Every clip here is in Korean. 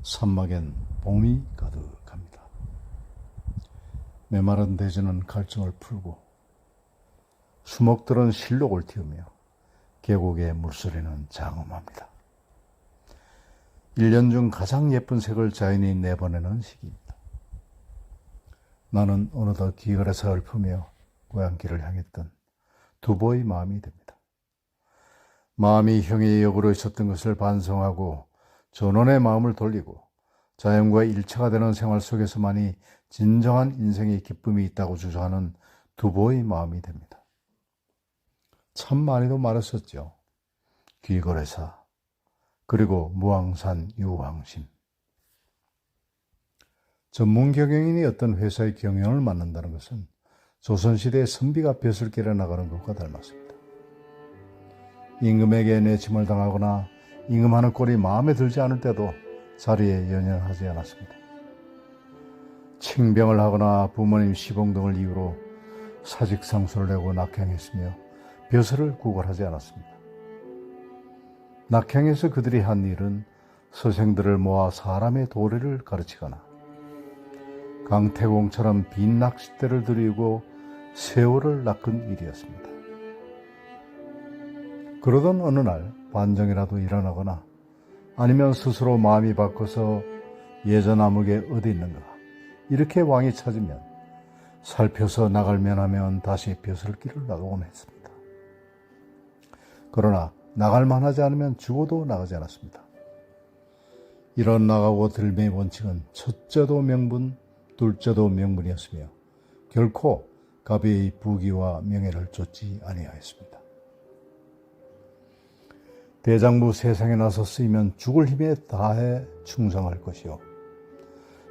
산막엔 봄이 가득합니다. 메마른 대지는 갈증을 풀고 수목들은 실록을 틔우며 계곡의 물소리는 장엄합니다. 1년 중 가장 예쁜 색을 자연이 내보내는 시기입니다. 나는 어느덧 귀걸에서 읊으며 고향길을 향했던 두보의 마음이 됩니다. 마음이 형의 역으로 있었던 것을 반성하고 전원의 마음을 돌리고 자연과 일체가 되는 생활 속에서만이 진정한 인생의 기쁨이 있다고 주장하는 두보의 마음이 됩니다. 참 많이도 말했었죠. 귀거래사, 그리고 무항산 유황심. 전문 경영인이 어떤 회사의 경영을 맡는다는 것은 조선시대의 선비가 벼슬 길에 나가는 것과 닮았습니다. 임금에게 내침을 당하거나 임금하는 꼴이 마음에 들지 않을 때도 자리에 연연하지 않았습니다. 칭병을 하거나 부모님 시봉 등을 이유로 사직상소를 내고 낙향했으며 벼슬을 구걸하지 않았습니다. 낙향에서 그들이 한 일은 서생들을 모아 사람의 도리를 가르치거나 강태공처럼 빈 낚싯대를 들이고 새우를 낚은 일이었습니다. 그러던 어느 날 반정이라도 일어나거나 아니면 스스로 마음이 바꿔서 예전 암흑에 어디 있는가 이렇게 왕이 찾으면 살펴서 나갈 만하면 다시 벼슬길을 나가곤 했습니다. 그러나 나갈 만하지 않으면 죽어도 나가지 않았습니다. 이런 나가고 들매의 원칙은 첫째도 명분, 둘째도 명분이었으며 결코 가비의 부귀와 명예를 쫓지 아니하였습니다. 대장부 세상에 나서 쓰이면 죽을 힘에 다해 충성할 것이요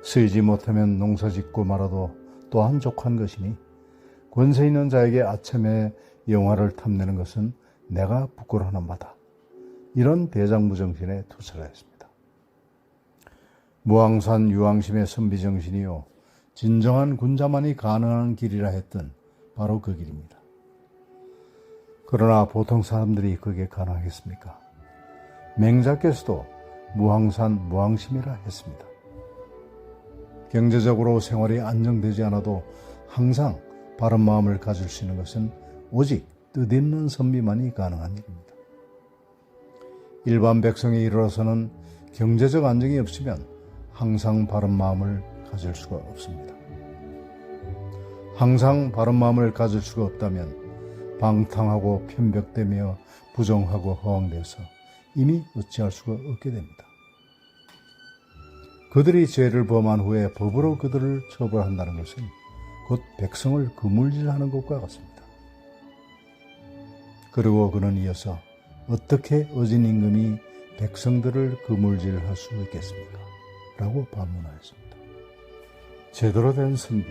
쓰이지 못하면 농사짓고 말아도 또한 족한 것이니 권세 있는 자에게 아첨에 영화를 탐내는 것은 내가 부끄러워하는 바다. 이런 대장부 정신에 투철하였습니다. 무항산 유황심의 선비 정신이요 진정한 군자만이 가능한 길이라 했던 바로 그 길입니다. 그러나 보통 사람들이 그게 가능하겠습니까? 맹자께서도 무항산 무항심이라 했습니다. 경제적으로 생활이 안정되지 않아도 항상 바른 마음을 가질 수 있는 것은 오직 뜻있는 선비만이 가능한 일입니다. 일반 백성에 이르러서는 경제적 안정이 없으면 항상 바른 마음을 가질 수가 없습니다. 항상 바른 마음을 가질 수가 없다면 방탕하고 편벽되며 부정하고 허황되어서 이미 어찌할 수가 없게 됩니다. 그들이 죄를 범한 후에 법으로 그들을 처벌한다는 것은 곧 백성을 그물질하는 것과 같습니다. 그리고 그는 이어서 어떻게 어진 임금이 백성들을 그물질할 수 있겠습니까? 라고 반문하였습니다. 제대로 된 선비,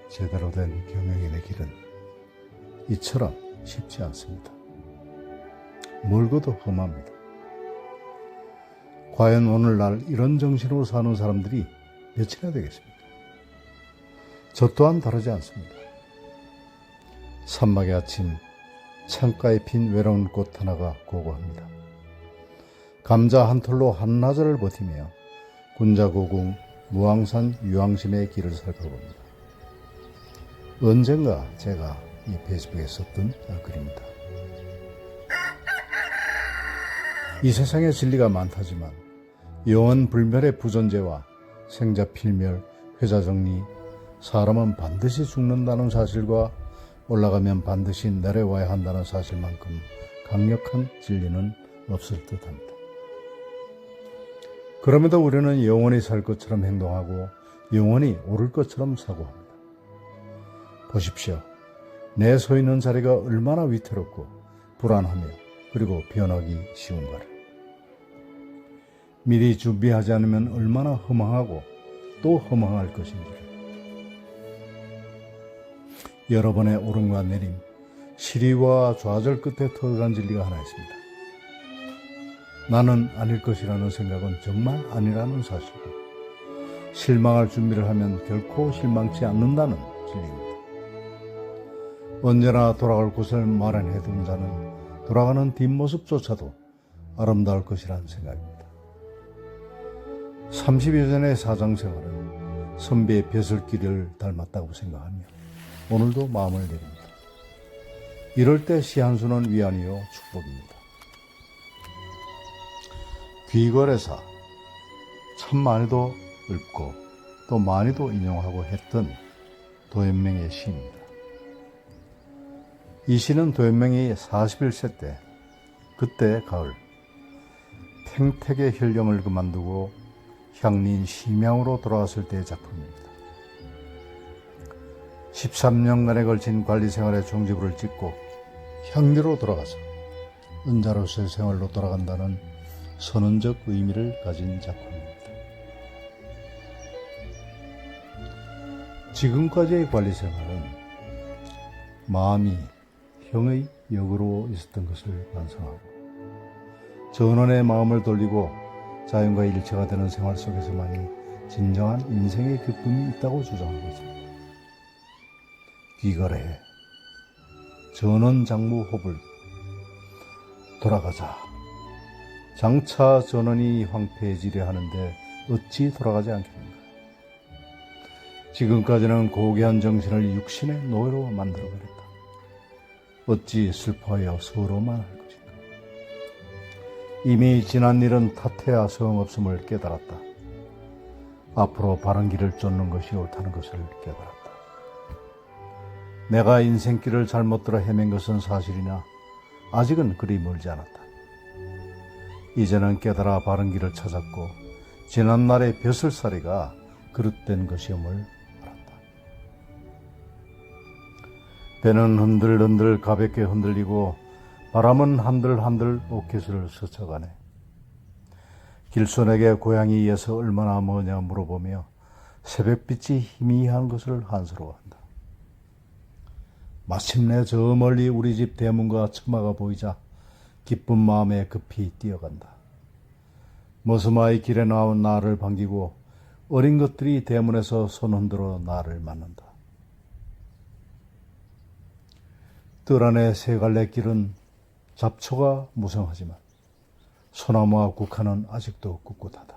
제대로 된 경영인의 길은 이처럼 쉽지 않습니다. 멀고도 험합니다. 과연 오늘날 이런 정신으로 사는 사람들이 몇이나 되겠습니까? 저 또한 다르지 않습니다. 산막의 아침, 창가에 핀 외로운 꽃 하나가 고고합니다. 감자 한 톨로 한나절을 버티며 군자고궁 무항산 유황심의 길을 살펴봅니다. 언젠가 제가 이 페이스북에 썼던 글입니다. 이 세상에 진리가 많다지만 영원 불멸의 부존재와 생자 필멸, 회자 정리, 사람은 반드시 죽는다는 사실과 올라가면 반드시 내려와야 한다는 사실만큼 강력한 진리는 없을 듯합니다. 그럼에도 우리는 영원히 살 것처럼 행동하고 영원히 오를 것처럼 사고합니다. 보십시오. 내 서 있는 자리가 얼마나 위태롭고 불안하며 그리고 변하기 쉬운가를. 미리 준비하지 않으면 얼마나 허망하고 또 허망할 것인지를. 여러 번의 오름과 내림, 시리와 좌절 끝에 터득한 진리가 하나 있습니다. 나는 아닐 것이라는 생각은 정말 아니라는 사실이고 실망할 준비를 하면 결코 실망치 않는다는 진리입니다. 언제나 돌아갈 곳을 마련해 둔 자는 돌아가는 뒷모습조차도 아름다울 것이라는 생각입니다. 30여 년의 사장생활은 선배의 벼슬길을 닮았다고 생각하며 오늘도 마음을 내립니다. 이럴 때 시 한 수는 위안이요 축복입니다. 귀거래사, 참 많이도 읊고 또 많이도 인용하고 했던 도연명의 시입니다. 이 시는 도연명이 41세 때, 그때 가을 팽택의 혈령을 그만두고 향리인 심양으로 돌아왔을 때의 작품입니다. 13년간에 걸친 관리생활의 종지부를 찍고 향리로 돌아가서 은자로서의 생활로 돌아간다는 선언적 의미를 가진 작품입니다. 지금까지의 관리생활은 마음이 형의 역으로 있었던 것을 반성하고 전원의 마음을 돌리고 자연과의 일체가 되는 생활 속에서만이 진정한 인생의 기쁨이 있다고 주장한 것입니다. 귀거래해 전원 장무 호불 돌아가자. 장차 전원이 황폐해지려 하는데 어찌 돌아가지 않겠는가. 지금까지는 고귀한 정신을 육신의 노예로 만들어버렸다. 어찌 슬퍼하여 서러워만 할 것인가. 이미 지난 일은 탓해야 소용없음을 깨달았다. 앞으로 바른 길을 쫓는 것이 옳다는 것을 깨달았다. 내가 인생길을 잘못 들어 헤맨 것은 사실이나 아직은 그리 멀지 않았다. 이제는 깨달아 바른 길을 찾았고 지난날의 벼슬살이가 그릇된 것이옴을 알았다. 배는 흔들흔들 가볍게 흔들리고 바람은 한들한들 오켓을 스쳐가네. 길손에게 고향이에서 얼마나 머냐 물어보며 새벽빛이 희미한 것을 한스러워한다. 마침내 저 멀리 우리 집 대문과 처마가 보이자 기쁜 마음에 급히 뛰어간다. 머스마의 길에 나온 나를 반기고 어린 것들이 대문에서 손 흔들어 나를 맞는다. 뜰 안의 세 갈래 길은 잡초가 무성하지만 소나무와 국화는 아직도 꿋꿋하다.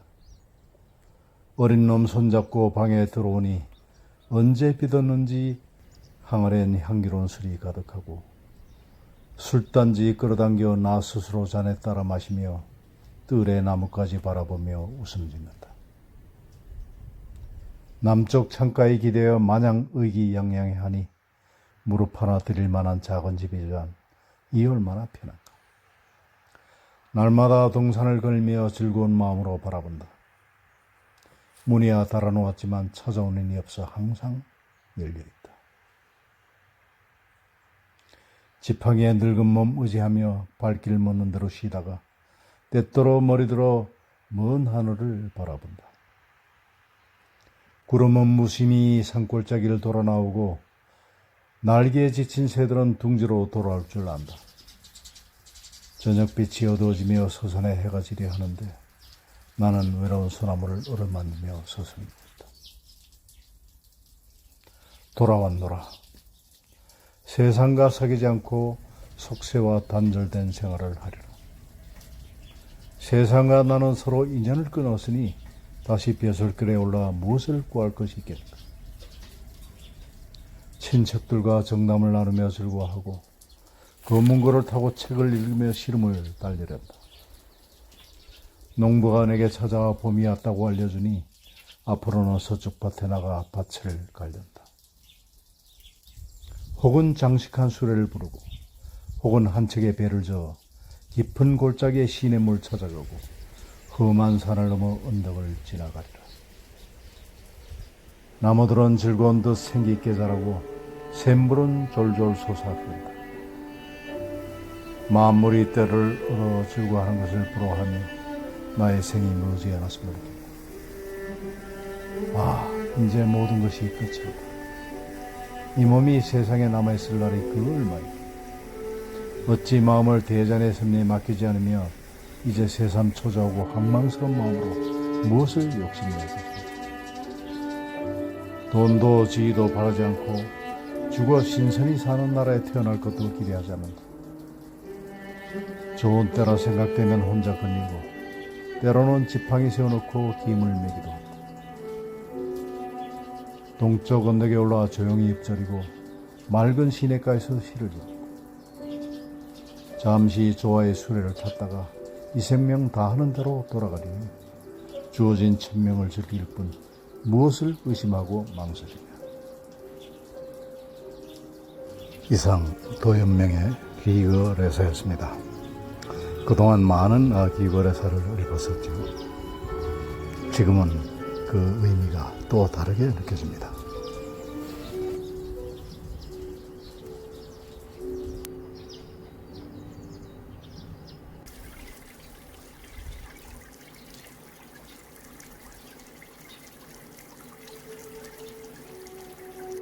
어린 놈 손잡고 방에 들어오니 언제 비었는지 항아리엔 향기로운 술이 가득하고 술단지 끌어당겨 나 스스로 잔에 따라 마시며 뜰의 나뭇가지 바라보며 웃음 짓는다. 남쪽 창가에 기대어 마냥 의기양양해하니 무릎 하나 드릴 만한 작은 집이지만 이 얼마나 편한가. 날마다 동산을 걸으며 즐거운 마음으로 바라본다. 문이야 달아놓았지만 찾아오는 이 없어 항상 열려있다. 지팡이에 늙은 몸 의지하며 발길 묻는 대로 쉬다가 때때로 머리 들어 먼 하늘을 바라본다. 구름은 무심히 산골짜기를 돌아 나오고 날개에 지친 새들은 둥지로 돌아올 줄 안다. 저녁빛이 어두워지며 서산에 해가 지려 하는데 나는 외로운 소나무를 어루만지며 서성이고 있다. 돌아왔노라. 세상과 사귀지 않고 속세와 단절된 생활을 하리라. 세상과 나는 서로 인연을 끊었으니 다시 벼슬길에 올라 무엇을 구할 것이 있겠는가. 친척들과 정담을 나누며 즐거워하고 검문고를 타고 책을 읽으며 시름을 달리란다. 농부가 내게 찾아와 봄이 왔다고 알려주니 앞으로는 서쪽 밭에 나가 밭을 갈련다. 혹은 장식한 수레를 부르고 혹은 한 척의 배를 저어 깊은 골짜기의 시냇물 찾아가고 험한 산을 넘어 언덕을 지나가리라. 나무들은 즐거운 듯 생기 있게 자라고 샘물은 졸졸 솟아흐른다. 만물이 때를 얻어 즐거워하는 것을 부러워하며 나의 생이 머지않았음을 느낀다. 아, 이제 모든 것이 끝이다. 이 몸이 세상에 남아있을 날이 그 얼마이다. 어찌 마음을 대전의 섭리에 맡기지 않으며 이제 새삼 초조하고 황망스러운 마음으로 무엇을 욕심낼 것인가. 돈도 지위도 바라지 않고 죽어 신선히 사는 나라에 태어날 것도 기대하지 않는다. 좋은 때라 생각되면 혼자 거닐고 때로는 지팡이 세워놓고 김을 매기도 한다. 동쪽 언덕에 올라와 조용히 잎저리고 맑은 시냇가에서 시를 읽고 잠시 조화의 수레를 탔다가 이 생명 다 하는 대로 돌아가리니 주어진 천명을 즐길 뿐 무엇을 의심하고 망설이냐. 이상 도연명의 기거래사였습니다. 그동안 많은 기거래사를 읽었었죠. 지금은 그 의미가 또 다르게 느껴집니다.